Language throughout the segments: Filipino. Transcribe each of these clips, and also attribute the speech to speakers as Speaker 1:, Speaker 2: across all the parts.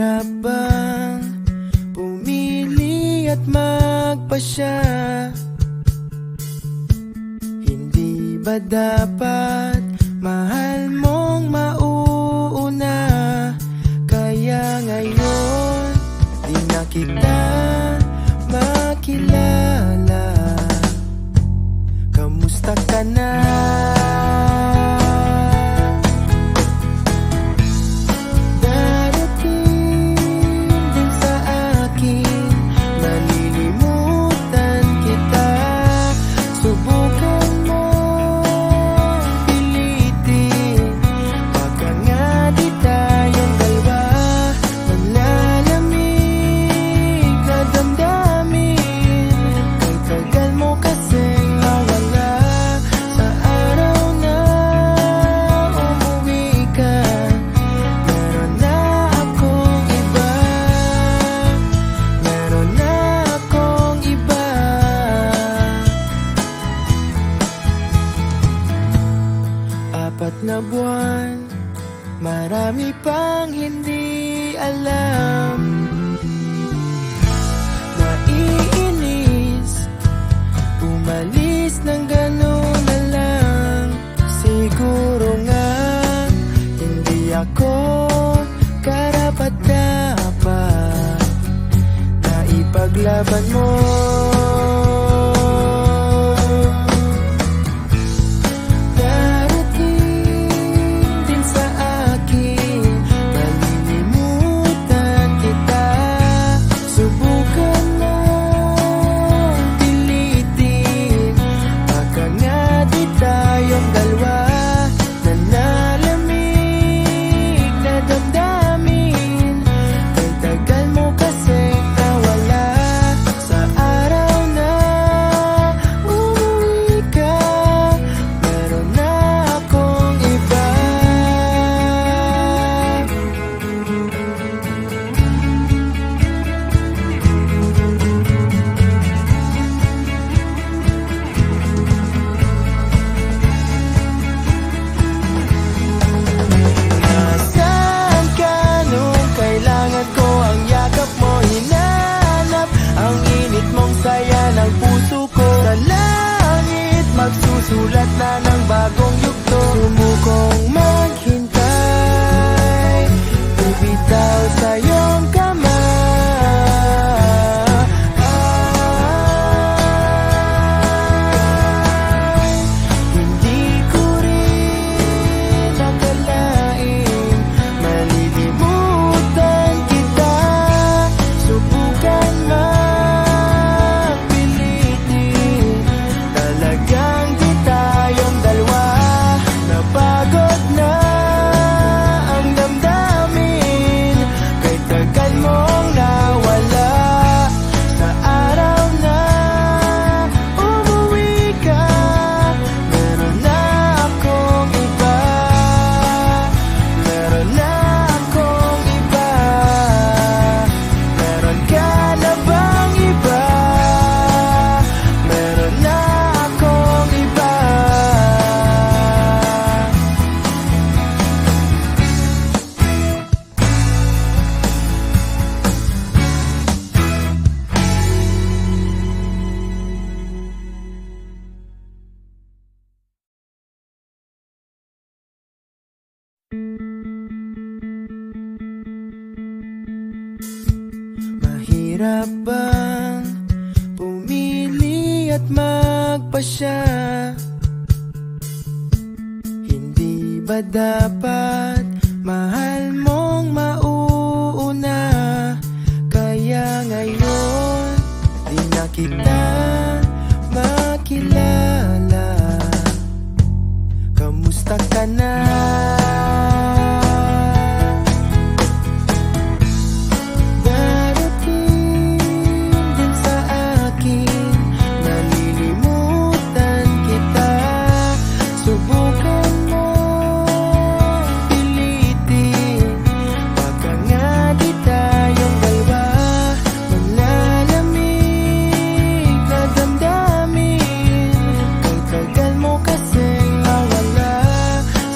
Speaker 1: Mahirap bang pumili at magpasya? Hindi ba dapat mahal mong mauuna? Kaya ngayon di na kita makilala. Kamusta ka na? Apat na buwan, marami pang hindi alam. Naiinis, umalis ng gano'n na lang. Siguro nga, hindi ako karapat-dapat na ipaglaban mo. Magsusulat na ng bagong yugto. Sumukong maghintay, bibitaw sa iyong kamay. Hindi ko rin akalain malilimutan kita. Subukan magpilitin talaga. Mahirap bang pumili at magpasya? Hindi ba dapat mahal mong mauuna? Kaya ngayon di na kita makilala. Kamusta ka na?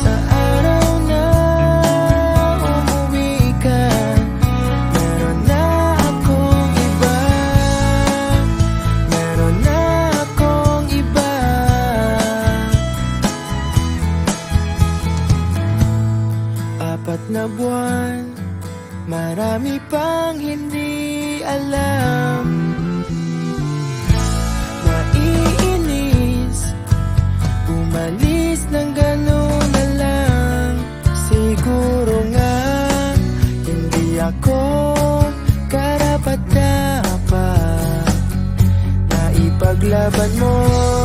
Speaker 1: Sa laban mo.